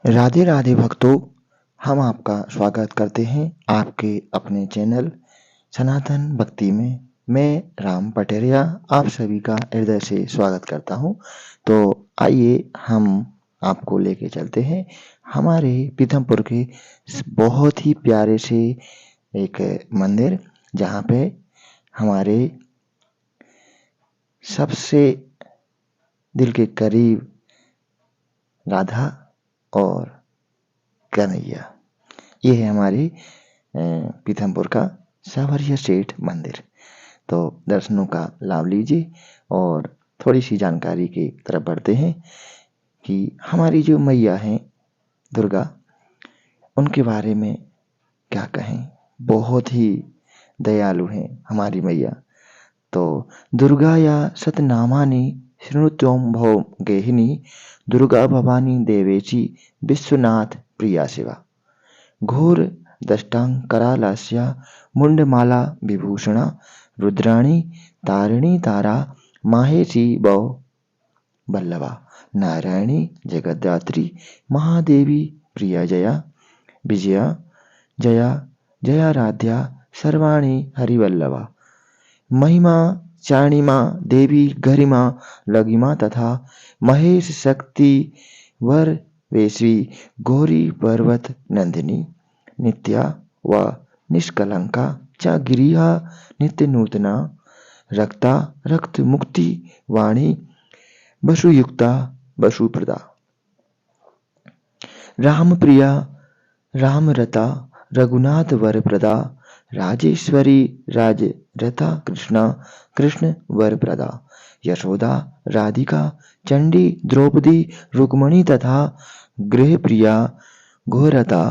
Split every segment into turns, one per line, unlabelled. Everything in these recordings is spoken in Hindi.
राधे राधे भक्तों, हम आपका स्वागत करते हैं आपके अपने चैनल सनातन भक्ति में। मैं राम पटेरिया आप सभी का हृदय से स्वागत करता हूं। तो आइए हम आपको लेके चलते हैं हमारे पीथमपुर के बहुत ही प्यारे से एक मंदिर, जहां पे हमारे सबसे दिल के करीब राधा और कन्हैया, ये है हमारी पीथमपुर का सावरिया सेठ मंदिर। तो दर्शनों का लाभ लीजिए और थोड़ी सी जानकारी की तरफ बढ़ते हैं कि हमारी जो मैया हैं दुर्गा, उनके बारे में क्या कहें। बहुत ही दयालु हैं हमारी मैया। तो दुर्गा या सतनामानि शृणुत्वं भव गेहिनी दुर्गा भवानी देवेची विश्वनाथ प्रिया शिवा घोर दष्टांकरालास्या मुंडमाला विभूषणा रुद्राणी तारिणी तारा माहेशी भव वल्लभा नारायणी जगद्धात्री महादेवी प्रिया जया विजया जया जयाराध्या सर्वाणी हरिवल्लभा महिमा चाणिमा देवी गरिमा लगिमा तथा महेश शक्ति वर वेश्वी गौरी पर्वत नंदिनी नित्या व निष्कलंका च गिरिहा नित्य नूतना रक्ता रक्त मुक्ति वाणी वसुयुक्ता वसुप्रदा राम प्रिया रामरता रघुनाथ वरप्रदा राजेश्वरी राजरता कृष्णा कृष्ण वरप्रदा यशोदा राधिका चंडी द्रौपदी रुक्मणी तथा गृहप्रिया घोरता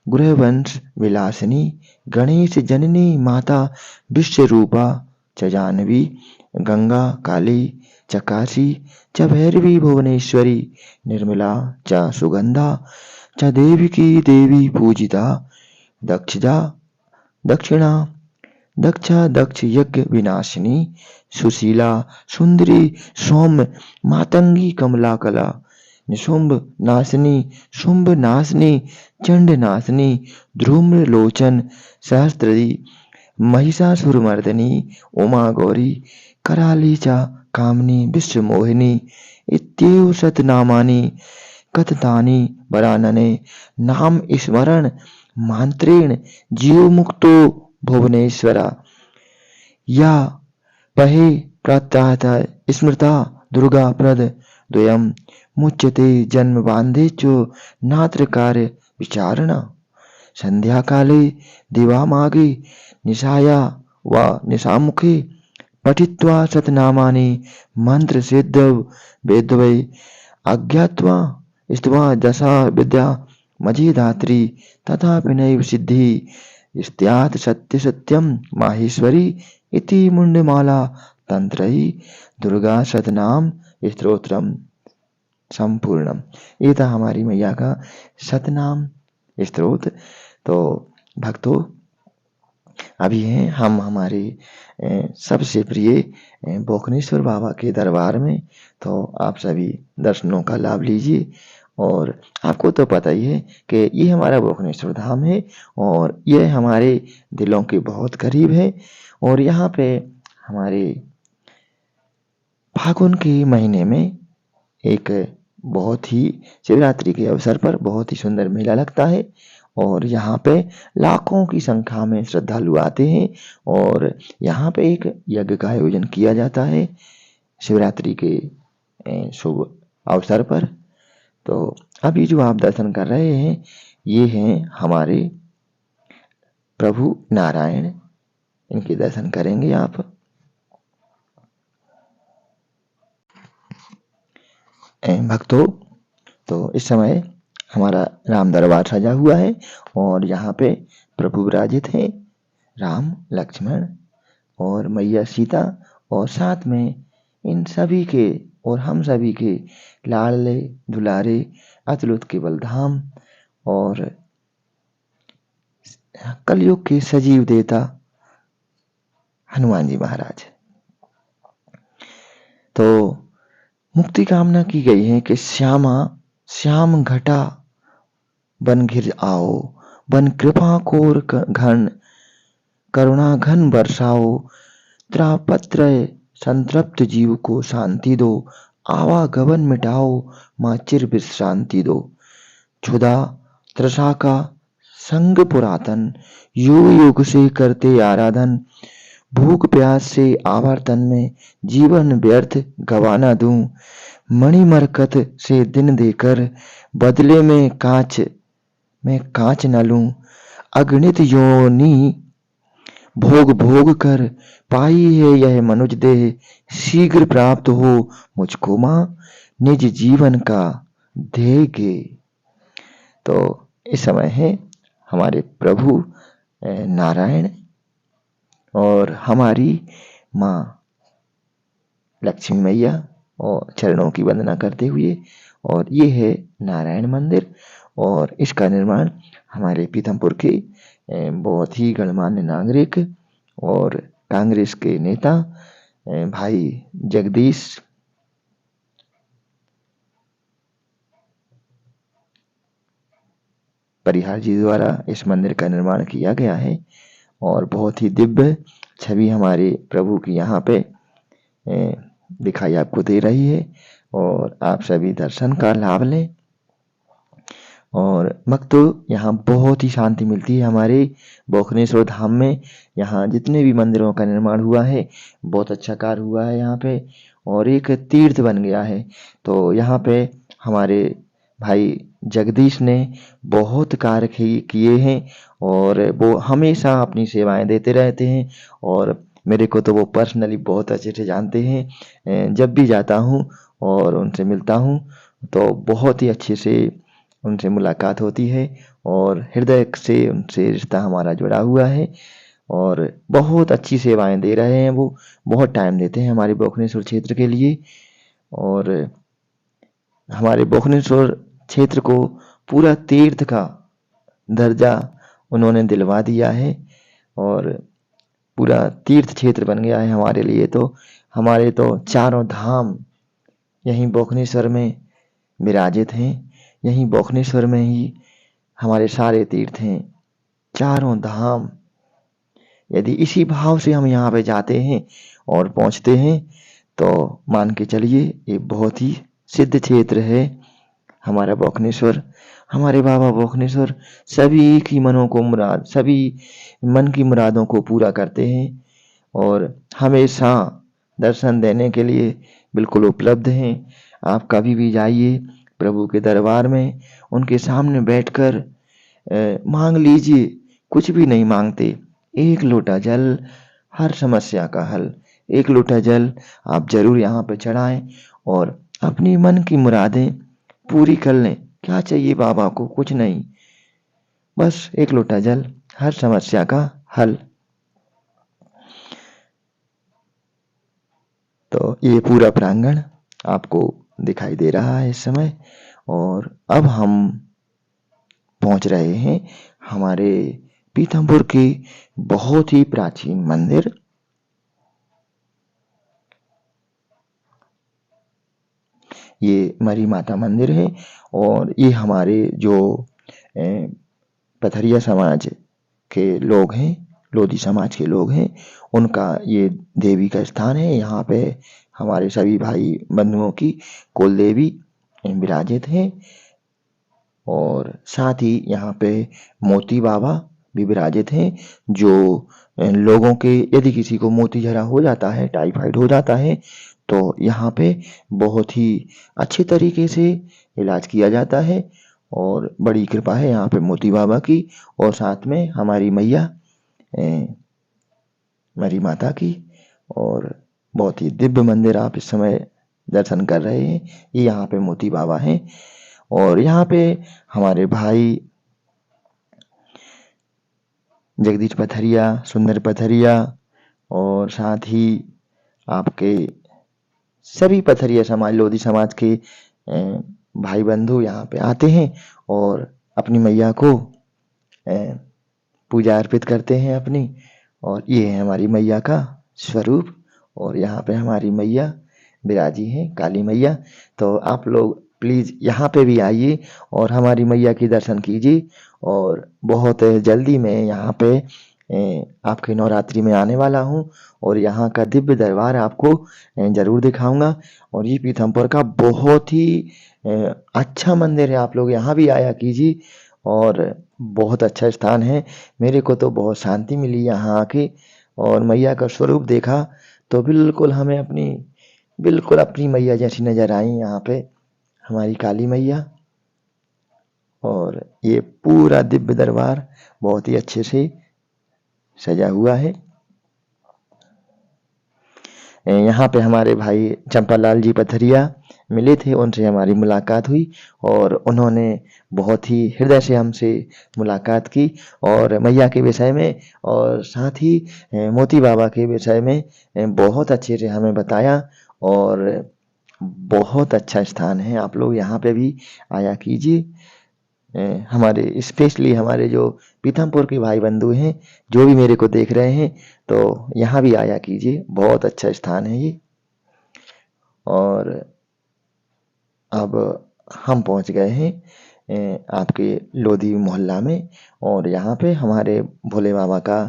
गृहवंश विलासिनी गणेश जननी माता विश्वरूपा च जानवी गंगा काली च काशी च भैरवी भुवनेश्वरी निर्मला च सुगंधा च देविकी देवी पूजिता दक्षिणा दक्षिणा दक्षा दक्ष यज्ञ विनाशिनी सुशीला सुंदरी सौम्य मातंगी कमला कला निशुंभ नाशनी शुंभ नाशनी चंड नाशनी ध्रुम्र लोचन सहस्त्रदी महिषासुरमर्दिनी उमा गौरी कराली च कामनी विश्वमोहिनी इत्येव शतनामानि कथतानि वरानने नाम स्मरण मांत्रेण जीव मुक्तो भुवनेश्वरा या पहे प्रातः स्मृता दुर्गा प्रद द्वयम् मुच्यते जन्म बांधे चो नात्र कार्य विचारणा संध्या काले दिवामागे निशाया व निशामुखे पठित्वा शतनामानि मंत्र सिद्धौ वेदवै अज्ञात्वा स्त्वा दशा विद्या मझिधात्री तथा विनय सिद्धि स्त्यात् सत्य सत्यम माहेश्वरी इति मुंडमाला तंत्रई दुर्गा शतनाम स्तोत्रम संपूर्णम। ये था हमारी मैया का शतनाम स्तोत्र। तो भक्तों, अभी हैं हम हमारे सबसे प्रिय बोखनेश्वर बाबा के दरबार में। तो आप सभी दर्शनों का लाभ लीजिए। और आपको तो पता ही है कि ये हमारा बोखनेश्वर धाम है और ये हमारे दिलों के बहुत करीब है। और यहाँ पे हमारे फागुन के महीने में एक बहुत ही शिवरात्रि के अवसर पर बहुत ही सुंदर मेला लगता है और यहाँ पे लाखों की संख्या में श्रद्धालु आते हैं और यहाँ पे एक यज्ञ का आयोजन किया जाता है शिवरात्रि के शुभ अवसर पर। तो अभी जो आप दर्शन कर रहे हैं ये हैं हमारे प्रभु नारायण, इनके दर्शन करेंगे आप। भक्तों, तो इस समय हमारा राम दरबार सजा हुआ है और यहाँ पे प्रभु विराजित हैं राम लक्ष्मण और मैया सीता और साथ में इन सभी के और हम सभी के लाडले दुलारे अतुलित के बलधाम और कलयुग के सजीव देवता हनुमान जी महाराज। तो मुक्ति कामना की गई है कि श्यामा श्याम घटा बन घिर आओ, बन कृपा कोर घन, करुणा घन बरसाओ, त्रापत्रय संतृप्त जीव को शांति दो, आवागमन मिटाओ, माँ चिर विश्रांति दो। क्षुधा तृषा का संग पुरातन, युग युग से करते आराधन, भूख प्यास से आवर्तन में जीवन व्यर्थ गवाना दूं, मणि मरकत से दिन देकर बदले में कांच न लूं, अगणित योनि भोग भोग कर पाई है यह मनुज देह, शीघ्र प्राप्त हो मुझको माँ निज जीवन का ध्येय गे। तो इस समय है हमारे प्रभु नारायण और हमारी माँ लक्ष्मी मैया और चरणों की वंदना करते हुए, और ये है नारायण मंदिर। और इसका निर्माण हमारे पीथमपुर के बहुत ही गणमान्य नागरिक और कांग्रेस के नेता भाई जगदीश परिहार जी द्वारा इस मंदिर का निर्माण किया गया है। और बहुत ही दिव्य छवि हमारे प्रभु की यहाँ पे दिखाई आपको दे रही है, और आप सभी दर्शन का लाभ लें। और भक्तों, यहाँ बहुत ही शांति मिलती है हमारे बोखनेश्वर धाम में। यहाँ जितने भी मंदिरों का निर्माण हुआ है, बहुत अच्छा कार्य हुआ है यहाँ पे, और एक तीर्थ बन गया है। तो यहाँ पे हमारे भाई जगदीश ने बहुत कार्य किए हैं, और वो हमेशा अपनी सेवाएं देते रहते हैं, और मेरे को तो वो पर्सनली बहुत अच्छे से जानते हैं। जब भी जाता हूँ और उनसे मिलता हूँ तो बहुत ही अच्छे से उनसे मुलाकात होती है, और हृदय से उनसे रिश्ता हमारा जुड़ा हुआ है, और बहुत अच्छी सेवाएं दे रहे हैं वो। बहुत टाइम देते हैं हमारे बोखनेश्वर क्षेत्र के लिए, और हमारे बोखनेश्वर क्षेत्र को पूरा तीर्थ का दर्जा उन्होंने दिलवा दिया है, और पूरा तीर्थ क्षेत्र बन गया है हमारे लिए। तो हमारे तो चारों धाम यहीं बोखनेश्वर में विराजित हैं। यहीं बोखनेश्वर में ही हमारे सारे तीर्थ हैं, चारों धाम। यदि इसी भाव से हम यहाँ पे जाते हैं और पहुँचते हैं, तो मान के चलिए ये बहुत ही सिद्ध क्षेत्र है हमारा बोखनेश्वर। हमारे बाबा बोखनेश्वर सभी की सभी मन की मुरादों को पूरा करते हैं, और हमेशा दर्शन देने के लिए बिल्कुल उपलब्ध हैं। आप कभी भी जाइए प्रभु के दरबार में, उनके सामने बैठकर मांग लीजिए, कुछ भी नहीं मांगते, एक लोटा जल हर समस्या का हल। एक लोटा जल आप जरूर यहाँ पे चढ़ाएं और अपनी मन की मुरादें पूरी कर लें। क्या चाहिए बाबा को? कुछ नहीं, बस एक लोटा जल हर समस्या का हल। तो ये पूरा प्रांगण आपको दिखाई दे रहा है इस समय, और अब हम पहुंच रहे हैं हमारे पीथमपुर के बहुत ही प्राचीन मंदिर, ये मरी माता मंदिर है। और ये हमारे जो पथरिया समाज के लोग हैं, लोधी समाज के लोग हैं, उनका ये देवी का स्थान है। यहाँ पे हमारे सभी भाई बंधुओं की कुल देवी विराजित हैं, और साथ ही यहाँ पे मोती बाबा भी विराजित हैं, जो लोगों के यदि किसी को मोती झरा हो जाता है, टाइफाइड हो जाता है, तो यहाँ पे बहुत ही अच्छे तरीके से इलाज किया जाता है। और बड़ी कृपा है यहाँ पे मोती बाबा की, और साथ में हमारी मैया मरी माता की। और बहुत ही दिव्य मंदिर आप इस समय दर्शन कर रहे हैं, ये यहाँ पे मोती बाबा हैं। और यहाँ पे हमारे भाई जगदीश पथरिया, सुंदर पथरिया, और साथ ही आपके सभी पथरिया समाज, लोधी समाज के भाई बंधु यहाँ पे आते हैं और अपनी मैया को पूजा अर्पित करते हैं अपनी। और ये है हमारी मैया का स्वरूप, और यहाँ पे हमारी मैया विराजी हैं, काली मैया। तो आप लोग प्लीज़ यहाँ पे भी आइए और हमारी मैया के दर्शन कीजिए। और बहुत जल्दी मैं यहाँ पे आपके नवरात्रि में आने वाला हूँ और यहाँ का दिव्य दरबार आपको ज़रूर दिखाऊंगा। और ये पीथमपुर का बहुत ही अच्छा मंदिर है, आप लोग यहाँ भी आया कीजिए और बहुत अच्छा स्थान है। मेरे को तो बहुत शांति मिली यहाँ आके और मैया का स्वरूप देखा तो बिल्कुल अपनी मैया जैसी नज़र आई यहाँ पे, हमारी काली मैया। और ये पूरा दिव्य दरबार बहुत ही अच्छे से सजा हुआ है। यहाँ पे हमारे भाई चंपालाल जी पथरिया मिले थे, उनसे हमारी मुलाकात हुई और उन्होंने बहुत ही हृदय से हमसे मुलाकात की और मैया के विषय में और साथ ही मोती बाबा के विषय में बहुत अच्छे से हमें बताया। और बहुत अच्छा स्थान है, आप लोग यहाँ पे भी आया कीजिए। हमारे स्पेशली हमारे जो पीथमपुर के भाई बंधु हैं, जो भी मेरे को देख रहे हैं, तो यहाँ भी आया कीजिए, बहुत अच्छा स्थान है ये। और अब हम पहुँच गए हैं आपके लोधी मोहल्ला में और यहाँ पे हमारे भोले बाबा का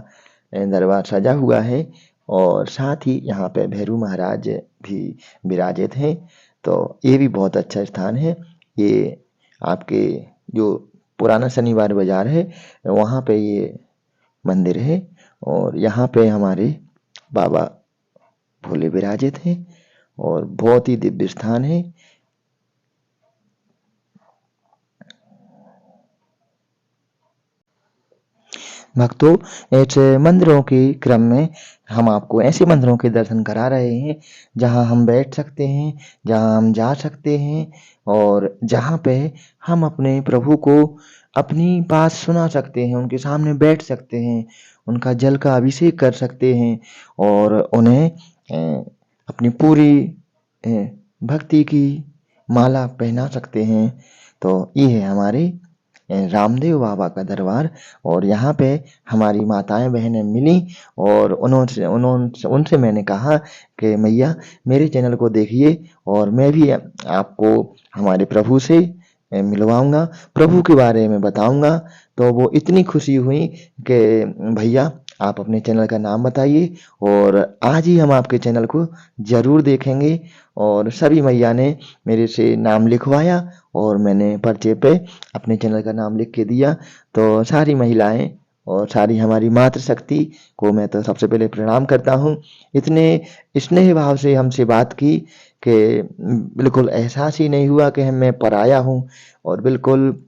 दरबार सजा हुआ है और साथ ही यहाँ पे भैरू महाराज भी विराजित हैं। तो ये भी बहुत अच्छा स्थान है। ये आपके जो पुराना शनिवार बाजार है वहाँ पे ये मंदिर है और यहाँ पे हमारे बाबा भोले विराजित हैं और बहुत ही दिव्य स्थान है। भक्तों, ऐसे मंदिरों के क्रम में हम आपको ऐसे मंदिरों के दर्शन करा रहे हैं जहां हम बैठ सकते हैं, जहां हम जा सकते हैं और जहां पे हम अपने प्रभु को अपनी बात सुना सकते हैं, उनके सामने बैठ सकते हैं, उनका जल का अभिषेक कर सकते हैं और उन्हें अपनी पूरी भक्ति की माला पहना सकते हैं। तो ये है हमारे रामदेव बाबा का दरबार और यहाँ पे हमारी माताएं बहनें मिली और उनसे मैंने कहा कि मैया मेरे चैनल को देखिए और मैं भी आपको हमारे प्रभु से मिलवाऊंगा, प्रभु के बारे में बताऊंगा। तो वो इतनी खुशी हुई कि भैया आप अपने चैनल का नाम बताइए और आज ही हम आपके चैनल को ज़रूर देखेंगे। और सभी मैया ने मेरे से नाम लिखवाया और मैंने पर्चे पे अपने चैनल का नाम लिख के दिया। तो सारी महिलाएं और सारी हमारी मातृशक्ति को मैं तो सबसे पहले प्रणाम करता हूँ। इतने स्नेह भाव से हमसे बात की कि बिल्कुल एहसास ही नहीं हुआ कि मैं पराया हूँ और बिल्कुल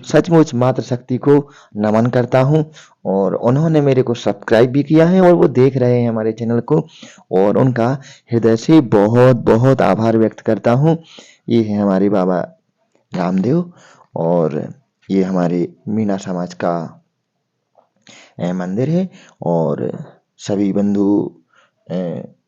सचमुच मातृशक्ति को नमन करता हूँ। और उन्होंने मेरे को सब्सक्राइब भी किया है और वो देख रहे हैं हमारे चैनल को और उनका हृदय से बहुत बहुत आभार व्यक्त करता हूँ। ये है हमारे बाबा रामदेव और ये हमारे मीणा समाज का मंदिर है और सभी बंधु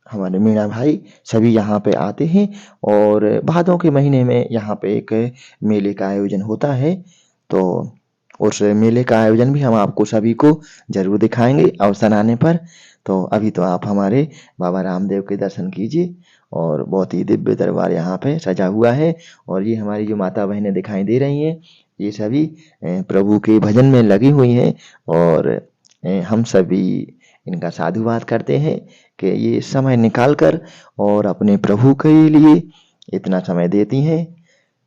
हमारे मीणा भाई सभी यहाँ पे आते हैं और भादों के महीने में यहाँ पे एक मेले का आयोजन होता है। तो उस मेले का आयोजन भी हम आपको सभी को जरूर दिखाएंगे अवसर आने पर। तो अभी तो आप हमारे बाबा रामदेव के दर्शन कीजिए और बहुत ही दिव्य दरबार यहाँ पे सजा हुआ है। और ये हमारी जो माता बहनें दिखाई दे रही हैं ये सभी प्रभु के भजन में लगी हुई हैं और हम सभी इनका साधुवाद करते हैं कि ये समय निकाल कर और अपने प्रभु के लिए इतना समय देती हैं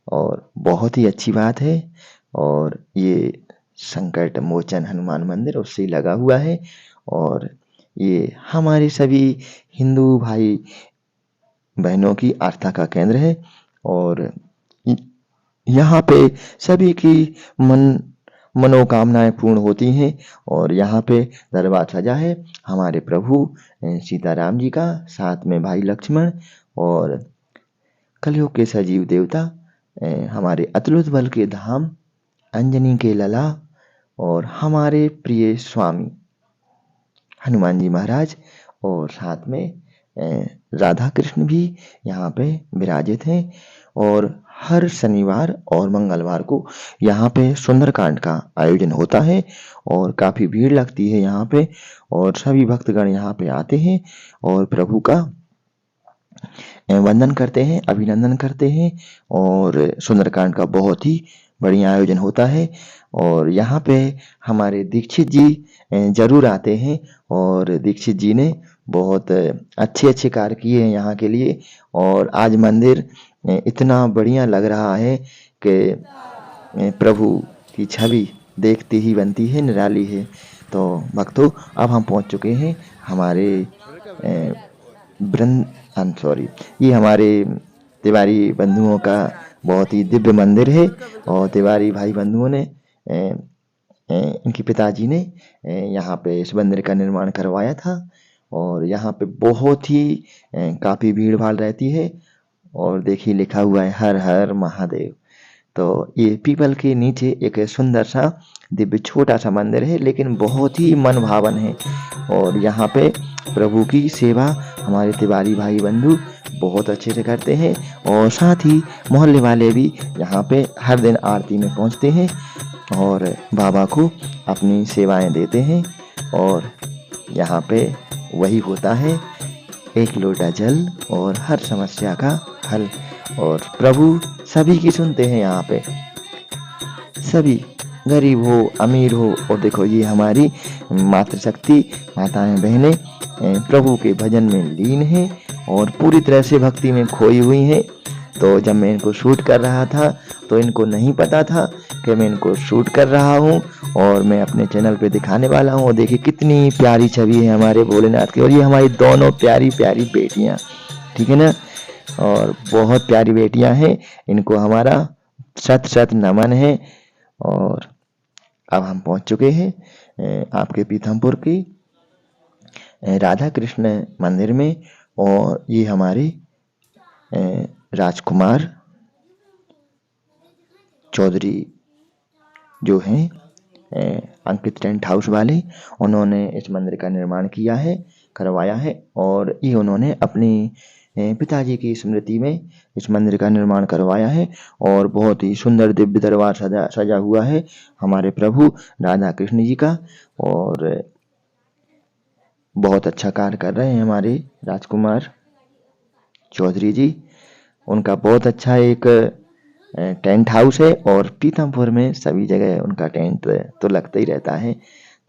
और बहुत ही अच्छी बात है। और ये संकट मोचन हनुमान मंदिर उससे लगा हुआ है और ये हमारे सभी हिंदू भाई बहनों की आस्था का केंद्र है और यहाँ पे सभी की मनोकामनाएं पूर्ण होती हैं। और यहाँ पे दरबार सजा है हमारे प्रभु सीताराम जी का, साथ में भाई लक्ष्मण और कलयुग के सजीव देवता हमारे अतुलित बल के धाम अंजनी के लला और हमारे प्रिय स्वामी हनुमान जी महाराज और साथ में राधा कृष्ण भी यहाँ पे विराजित हैं। और हर शनिवार और मंगलवार को यहाँ पे सुंदरकांड का आयोजन होता है और काफ़ी भीड़ लगती है यहाँ पे और सभी भक्तगण यहाँ पे आते हैं और प्रभु का वंदन करते हैं, अभिनंदन करते हैं और सुंदरकांड का बहुत ही बढ़िया आयोजन होता है। और यहाँ पे हमारे दीक्षित जी जरूर आते हैं और दीक्षित जी ने बहुत अच्छे कार्य किए हैं यहाँ के लिए। और आज मंदिर इतना बढ़िया लग रहा है कि प्रभु की छवि देखते ही बनती है, निराली है। तो भक्तों, अब हम पहुँच चुके हैं हमारे सॉरी, ये हमारे तिवारी बंधुओं का बहुत ही दिव्य मंदिर है। और तिवारी भाई बंधुओं ने इनके पिताजी ने यहाँ पे इस मंदिर का निर्माण करवाया था। और यहाँ पे बहुत ही काफ़ी भीड़ भाड़ रहती है। और देखिए लिखा हुआ है हर हर महादेव। तो ये पीपल के नीचे एक सुंदर सा दिव्य छोटा सा मंदिर है, लेकिन बहुत ही मन भावन है। और यहाँ पे प्रभु की सेवा हमारे तिवारी भाई बंधु बहुत अच्छे से करते हैं। और साथ ही मोहल्ले वाले भी यहाँ पे हर दिन आरती में पहुँचते हैं और बाबा को अपनी सेवाएं देते हैं। और यहाँ पे वही होता है, एक लोटा जल और हर समस्या का हल। और प्रभु सभी की सुनते हैं यहाँ पे, सभी, गरीब हो अमीर हो। और देखो ये हमारी मातृशक्ति माताएं बहनें प्रभु के भजन में लीन हैं और पूरी तरह से भक्ति में खोई हुई हैं। तो जब मैं इनको शूट कर रहा था तो इनको नहीं पता था कि मैं इनको शूट कर रहा हूँ और मैं अपने चैनल पे दिखाने वाला हूँ। और देखिए कितनी प्यारी छवि है हमारे भोलेनाथ की। और ये हमारी दोनों प्यारी प्यारी बेटियाँ, ठीक है ना, और बहुत प्यारी बेटियाँ हैं। इनको हमारा शत शत नमन है। और अब हम पहुंच चुके हैं आपके पीथमपुर की राधा कृष्ण मंदिर में। और ये हमारे राजकुमार चौधरी जो हैं अंकित टेंट हाउस वाले, उन्होंने इस मंदिर का निर्माण किया है, करवाया है। और ये उन्होंने अपनी पिताजी की स्मृति में इस मंदिर का निर्माण करवाया है। और बहुत ही सुंदर दिव्य दरबार सजा हुआ है हमारे प्रभु राधा कृष्ण जी का। और बहुत अच्छा कार्य कर रहे हैं हमारे राजकुमार चौधरी जी। उनका बहुत अच्छा एक टेंट हाउस है और पीथमपुर में सभी जगह उनका टेंट तो लगता ही रहता है।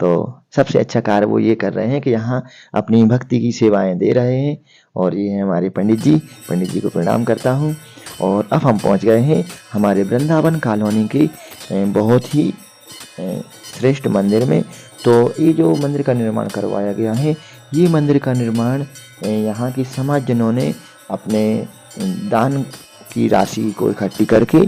तो सबसे अच्छा कार्य वो ये कर रहे हैं कि यहाँ अपनी भक्ति की सेवाएं दे रहे हैं। और ये हैं हमारे पंडित जी को प्रणाम करता हूँ। और अब हम पहुँच गए हैं हमारे वृंदावन कॉलोनी के बहुत ही श्रेष्ठ मंदिर में। तो ये जो मंदिर का निर्माण करवाया गया है, ये मंदिर का निर्माण यहाँ की समाजजनों ने अपने दान की राशि को इकट्ठी करके,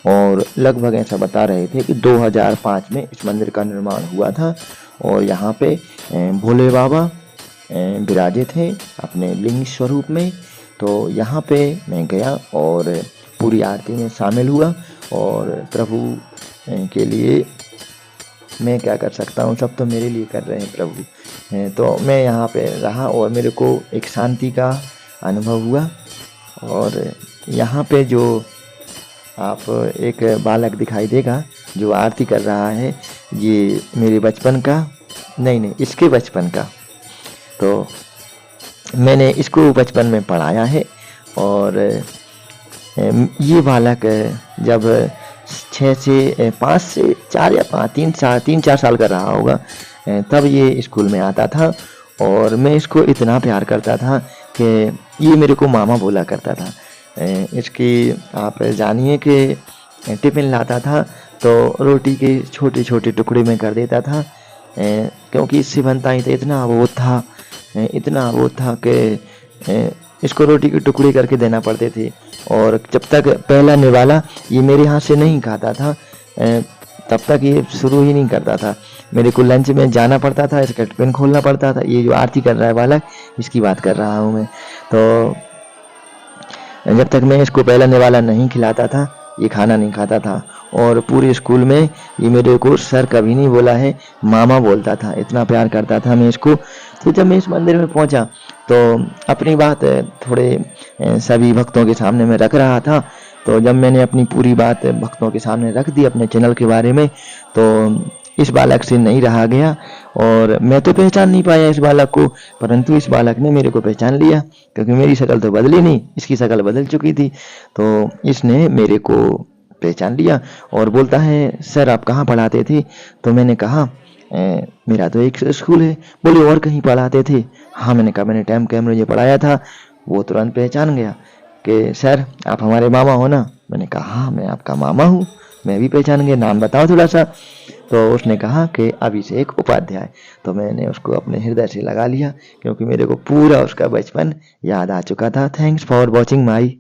और लगभग ऐसा बता रहे थे कि 2005 में इस मंदिर का निर्माण हुआ था। और यहाँ पे भोले बाबा विराजित थे अपने लिंग स्वरूप में। तो यहाँ पे मैं गया और पूरी आरती में शामिल हुआ। और प्रभु के लिए मैं क्या कर सकता हूँ, सब तो मेरे लिए कर रहे हैं प्रभु। तो मैं यहाँ पे रहा और मेरे को एक शांति का अनुभव हुआ। और यहाँ पे जो आप एक बालक दिखाई देगा जो आरती कर रहा है, ये मेरे बचपन का नहीं इसके बचपन का। तो मैंने इसको बचपन में पढ़ाया है। और ये बालक जब 6 से 5 से 4 या 5 3 4 साल का रहा होगा, तब ये स्कूल में आता था। और मैं इसको इतना प्यार करता था कि ये मेरे को मामा बोला करता था। इसकी आप जानिए कि टिफ़िन लाता था तो रोटी के छोटे छोटे टुकड़े में कर देता था, क्योंकि इससे बनता ही तो इतना अबोध था कि इसको रोटी के टुकड़े करके देना पड़ते थे। और जब तक पहला निवाला ये मेरे हाथ से नहीं खाता था, तब तक ये शुरू ही नहीं करता था। मेरे को लंच में जाना पड़ता था, इसका टिफिन खोलना पड़ता था। ये जो आरती कर रहा है बालक, इसकी बात कर रहा हूँ मैं। तो जब तक मैं इसको पहला निवाला नहीं खिलाता था, ये खाना नहीं खाता था। और पूरे स्कूल में ये मेरे को सर कभी नहीं बोला है, मामा बोलता था, इतना प्यार करता था मैं इसको। तो जब मैं इस मंदिर में पहुंचा तो अपनी बात थोड़े सभी भक्तों के सामने मैं रख रहा था। तो जब मैंने अपनी पूरी बात भक्तों के सामने रख दी अपने चैनल के बारे में, तो इस बालक से नहीं रहा गया और मैं तो पहचान नहीं पाया इस बालक को, परंतु इस बालक ने मेरे को पहचान लिया, क्योंकि मेरी शक्ल तो बदली नहीं, इसकी शक्ल बदल चुकी थी। तो इसने मेरे को पहचान लिया और बोलता है, सर आप कहाँ पढ़ाते थे? तो मैंने कहा, मेरा तो एक स्कूल है। बोले, और कहीं पढ़ाते थे? हाँ, मैंने कहा मैंने टाइम कैम्ब्रिज पढ़ाया था। वो तुरंत पहचान गया कि सर आप हमारे मामा हो ना? मैंने कहा हाँ, मैं आपका मामा हूँ। मैं भी पहचान गया, नाम बताओ थोड़ा सा। तो उसने कहा कि अभिषेक उपाध्याय। तो मैंने उसको अपने हृदय से लगा लिया, क्योंकि मेरे को पूरा उसका बचपन याद आ चुका था। Thanks for watching my